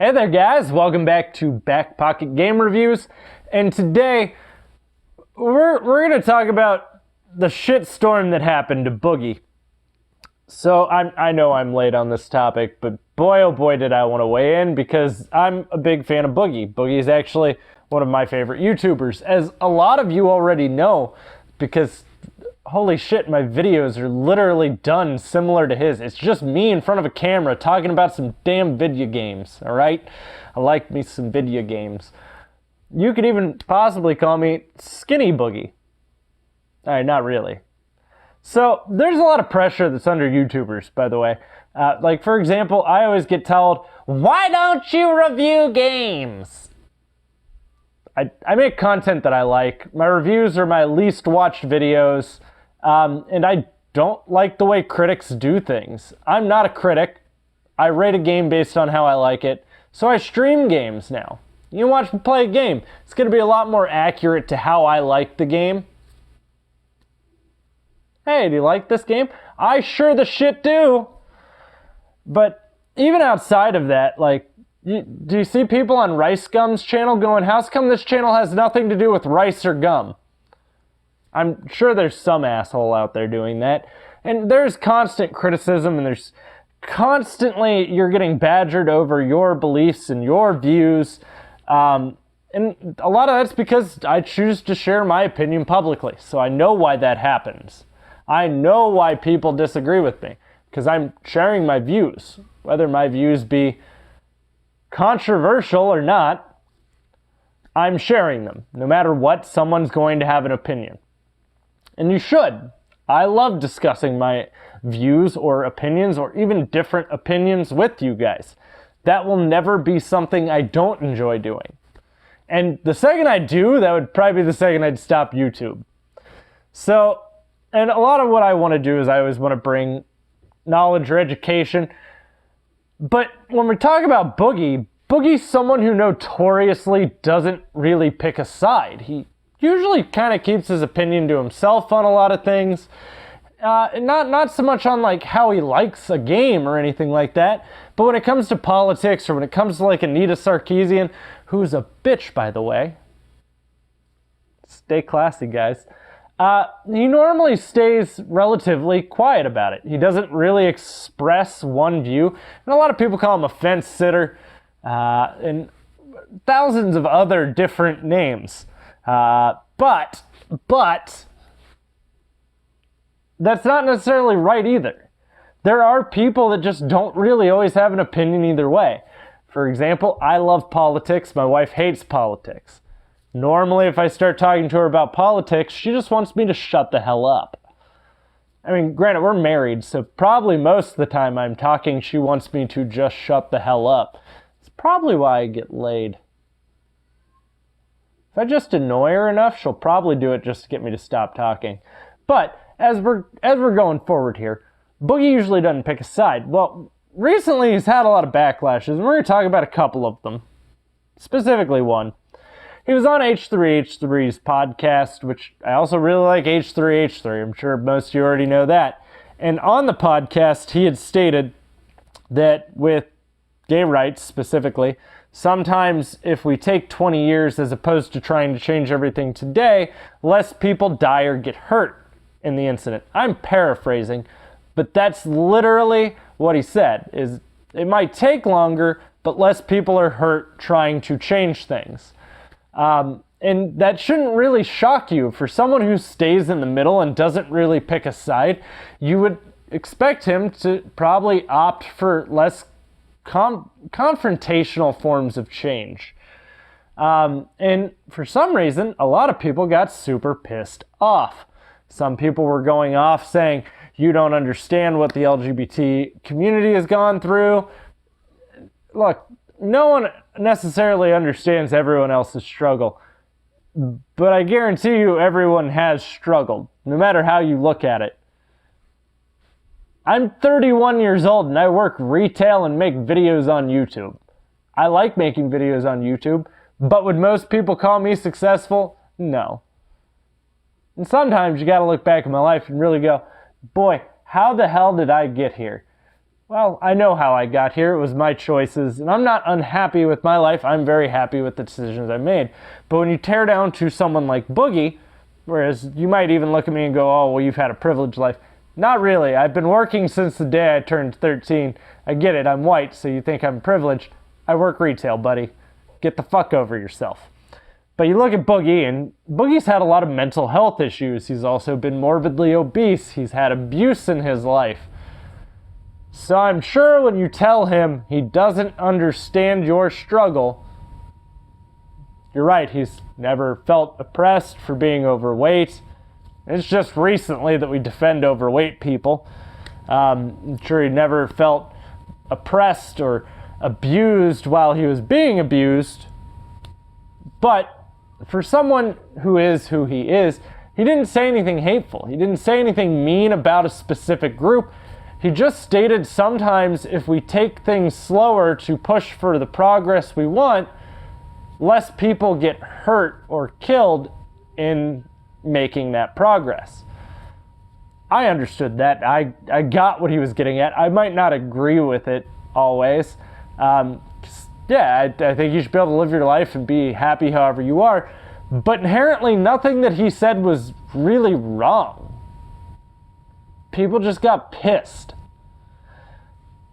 Hey there guys, welcome back to BackPocketGameReviews, and today we're going to talk about the shitstorm that happened to Boogie. So I know I'm late on this topic, but boy oh boy did I want to weigh in because I'm a big fan of Boogie. Boogie is actually one of my favorite YouTubers, as a lot of you already know, because holy shit, my videos are literally done similar to his. It's just me in front of a camera talking about some damn video games, alright? I like me some video games. You could even possibly call me Skinny Boogie. Alright, not really. So, there's a lot of pressure that's under YouTubers, by the way. Like, for example, I always get told, why don't you review games? I make content that I like. My reviews are my least watched videos. And I don't like the way critics do things. I'm not a critic. I rate a game based on how I like it. So I stream games now. You watch me play a game. It's going to be a lot more accurate to how I like the game. Hey, do you like this game? I sure the shit do. But even outside of that, like, do you see people on Rice Gum's channel going, how's come this channel has nothing to do with rice or gum? I'm sure there's some asshole out there doing that. And there's constant criticism, and there's constantly you're getting badgered over your beliefs and your views. And a lot of that's because I choose to share my opinion publicly. So I know why that happens. I know why people disagree with me, because I'm sharing my views. Whether my views be controversial or not, I'm sharing them. No matter what, someone's going to have an opinion. And you should. I love discussing my views or opinions or even different opinions with you guys. That will never be something I don't enjoy doing. And the second I do, that would probably be the second I'd stop YouTube. So, and a lot of what I want to do is I always want to bring knowledge or education. But when we talk about Boogie, Boogie's someone who notoriously doesn't really pick a side. He usually kind of keeps his opinion to himself on a lot of things. Not so much on like how he likes a game or anything like that, but when it comes to politics or when it comes to like Anita Sarkeesian, who's a bitch, by the way. Stay classy, guys. He normally stays relatively quiet about it. He doesn't really express one view. And a lot of people call him a fence sitter, and thousands of other different names. But that's not necessarily right either. There are people that just don't really always have an opinion either way. For example, I love politics. My wife hates politics. Normally, if I start talking to her about politics, she just wants me to shut the hell up. I mean, granted, we're married, so probably most of the time I'm talking, she wants me to just shut the hell up. It's probably why I get laid. If I just annoy her enough, she'll probably do it just to get me to stop talking. But as we're going forward here, Boogie usually doesn't pick a side. Well, recently he's had a lot of backlashes, and we're going to talk about a couple of them. Specifically one. He was on H3H3's podcast, which I also really like H3H3. I'm sure most of you already know that. And on the podcast, he had stated that with gay rights specifically, sometimes if we take 20 years as opposed to trying to change everything today, less people die or get hurt in the incident. I'm paraphrasing, but that's literally what he said, is it might take longer, but less people are hurt trying to change things. And that shouldn't really shock you. For someone who stays in the middle and doesn't really pick a side, you would expect him to probably opt for less confrontational forms of change. And for some reason, a lot of people got super pissed off. Some people were going off saying, you don't understand what the LGBT community has gone through. Look, no one necessarily understands everyone else's struggle, but I guarantee you everyone has struggled, no matter how you look at it. I'm 31 years old and I work retail and make videos on YouTube. I like making videos on YouTube, but would most people call me successful? No. And sometimes you gotta look back at my life and really go, boy, how the hell did I get here? well, I know how I got here. It was my choices, and I'm not unhappy with my life. I'm very happy with the decisions I made. But when you tear down to someone like Boogie, whereas you might even look at me and go, oh, well, you've had a privileged life. Not really. I've been working since the day I turned 13. I get it. I'm white, so you think I'm privileged. I work retail, buddy. Get the fuck over yourself. But you look at Boogie, and Boogie's had a lot of mental health issues. He's also been morbidly obese. He's had abuse in his life. So I'm sure when you tell him he doesn't understand your struggle, you're right, he's never felt oppressed for being overweight. It's just recently that we defend overweight people. I'm sure he never felt oppressed or abused while he was being abused. But for someone who is who he is, he didn't say anything hateful. He didn't say anything mean about a specific group. He just stated sometimes if we take things slower to push for the progress we want, less people get hurt or killed in making that progress. I understood that. I got what he was getting at. I might not agree with it always. I think you should be able to live your life and be happy however you are. But inherently, nothing that he said was really wrong. People just got pissed.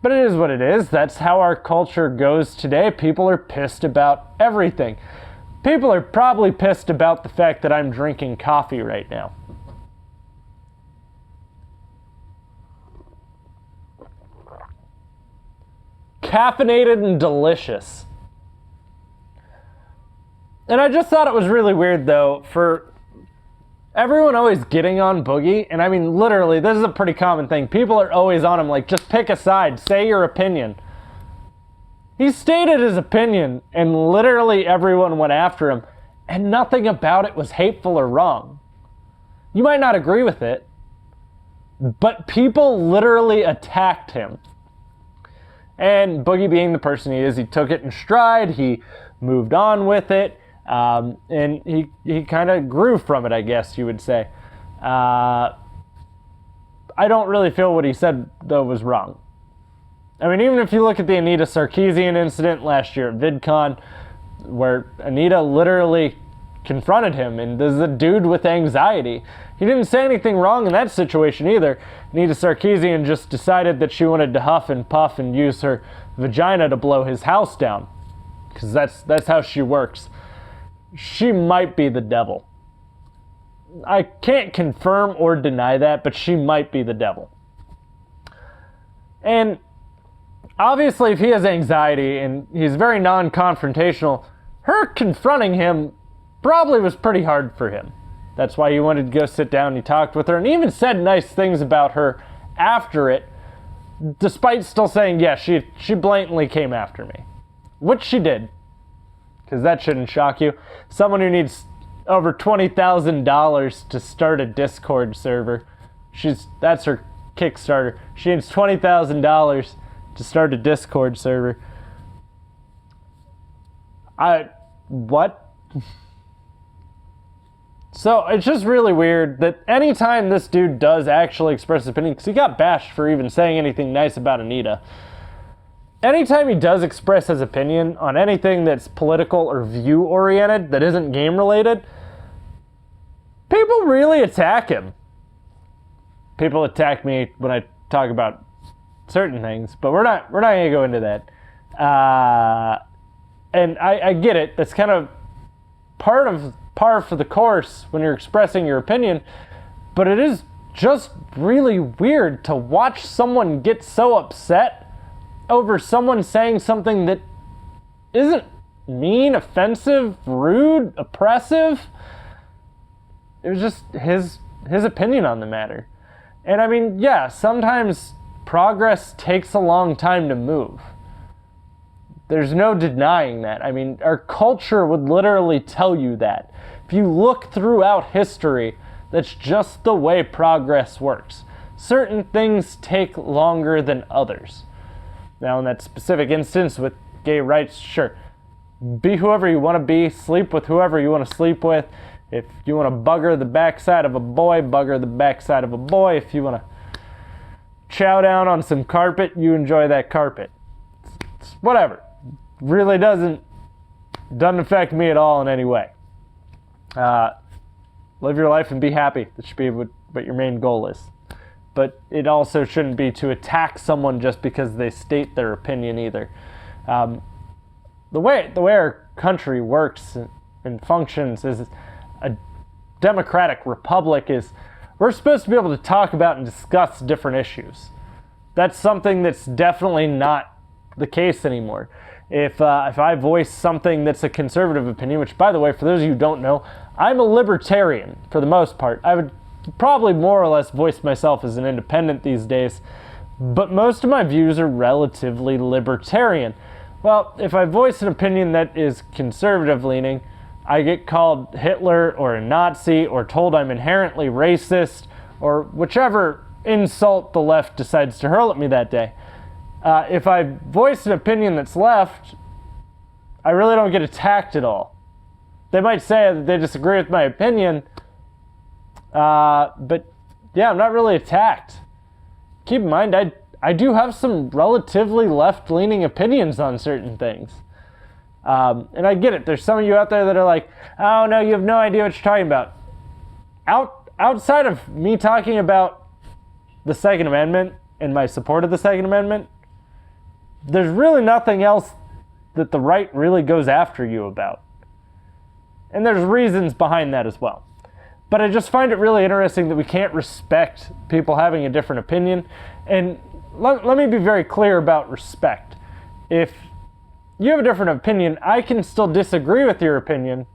But it is what it is. That's how our culture goes today. People are pissed about everything. People are probably pissed about the fact that I'm drinking coffee right now. Caffeinated and delicious. And I just thought it was really weird, though, for everyone always getting on Boogie. And I mean, literally, this is a pretty common thing. People are always on him, like, just pick a side, say your opinion. He stated his opinion, and literally everyone went after him, and nothing about it was hateful or wrong. You might not agree with it, but people literally attacked him. And Boogie, being the person he is, he took it in stride, he moved on with it, and he kind of grew from it, I guess you would say. I don't really feel what he said, though, was wrong. I mean, even if you look at the Anita Sarkeesian incident last year at VidCon, where Anita literally confronted him, and this is a dude with anxiety. He didn't say anything wrong in that situation either. Anita Sarkeesian just decided that she wanted to huff and puff and use her vagina to blow his house down, because that's how she works. She might be the devil. I can't confirm or deny that, but she might be the devil. And obviously, if he has anxiety and he's very non-confrontational, her confronting him probably was pretty hard for him. That's why he wanted to go sit down and he talked with her and even said nice things about her after it, despite still saying, yeah, she blatantly came after me. Which she did, because that shouldn't shock you. Someone who needs over $20,000 to start a Discord server. That's her Kickstarter. She needs $20,000 to start a Discord server. What? So it's just really weird that anytime this dude does actually express his opinion, because he got bashed for even saying anything nice about Anita, anytime he does express his opinion on anything that's political or view-oriented that isn't game-related, people really attack him. People attack me when I talk about certain things, but we're not going to go into that. And I get it. That's kind of par for the course when you're expressing your opinion, but it is just really weird to watch someone get so upset over someone saying something that isn't mean, offensive, rude, oppressive. It was just his opinion on the matter. And I mean, yeah, sometimes progress takes a long time to move. There's no denying that. I mean, our culture would literally tell you that. If you look throughout history, that's just the way progress works. Certain things take longer than others. Now, in that specific instance with gay rights, sure. Be whoever you want to be, sleep with whoever you want to sleep with. If you want to bugger the backside of a boy, bugger the backside of a boy. If you want to chow down on some carpet, you enjoy that carpet. It's whatever. Really doesn't affect me at all in any way. Live your life and be happy. That should be what your main goal is. But it also shouldn't be to attack someone just because they state their opinion either. The way our country works and functions is a democratic republic. Is we're supposed to be able to talk about and discuss different issues. That's something that's definitely not the case anymore. If I voice something that's a conservative opinion, which, by the way, for those of you who don't know, I'm a libertarian for the most part. I would probably more or less voice myself as an independent these days, but most of my views are relatively libertarian. Well, if I voice an opinion that is conservative-leaning, I get called Hitler or a Nazi or told I'm inherently racist or whichever insult the left decides to hurl at me that day. If I voice an opinion that's left, I really don't get attacked at all. They might say that they disagree with my opinion, but yeah, I'm not really attacked. Keep in mind, I do have some relatively left-leaning opinions on certain things. And I get it. There's some of you out there that are like, oh no, you have no idea what you're talking about. Outside of me talking about the Second Amendment and my support of the Second Amendment, there's really nothing else that the right really goes after you about. And there's reasons behind that as well. But I just find it really interesting that we can't respect people having a different opinion. And let me be very clear about respect. If you have a different opinion, I can still disagree with your opinion,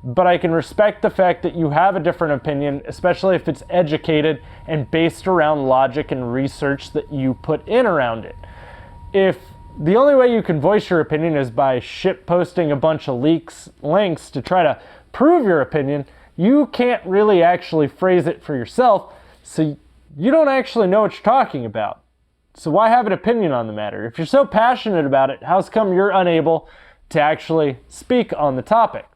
but I can respect the fact that you have a different opinion, especially if it's educated and based around logic and research that you put in around it. If the only way you can voice your opinion is by shitposting a bunch of links to try to prove your opinion, you can't really actually phrase it for yourself, so you don't actually know what you're talking about. So why have an opinion on the matter? If you're so passionate about it, how's come you're unable to actually speak on the topic?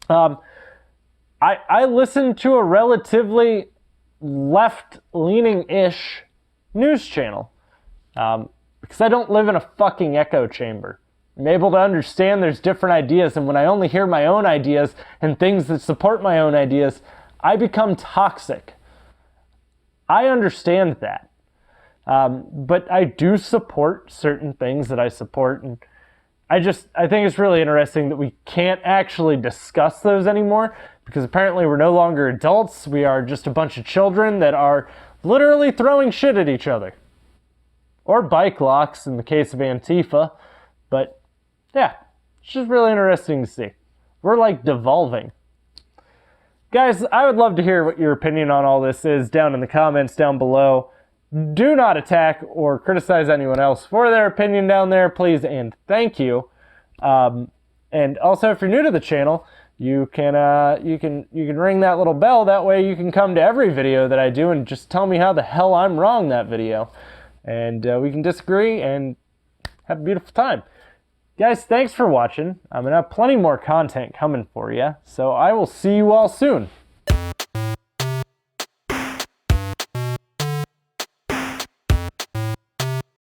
I listen to a relatively left-leaning-ish news channel because I don't live in a fucking echo chamber. I'm able to understand there's different ideas, and when I only hear my own ideas and things that support my own ideas, I become toxic. I understand that. But I do support certain things that I support, and I think it's really interesting that we can't actually discuss those anymore, because apparently we're no longer adults. We are just a bunch of children that are literally throwing shit at each other. Or bike locks in the case of Antifa. But yeah, it's just really interesting to see. We're like devolving. Guys, I would love to hear what your opinion on all this is down in the comments down below. Do not attack or criticize anyone else for their opinion down there, please and thank you. And also, if you're new to the channel, you can ring that little bell. That way you can come to every video that I do and just tell me how the hell I'm wrong that video. And we can disagree and have a beautiful time. Guys, thanks for watching. I'm going to have plenty more content coming for you. So I will see you all soon.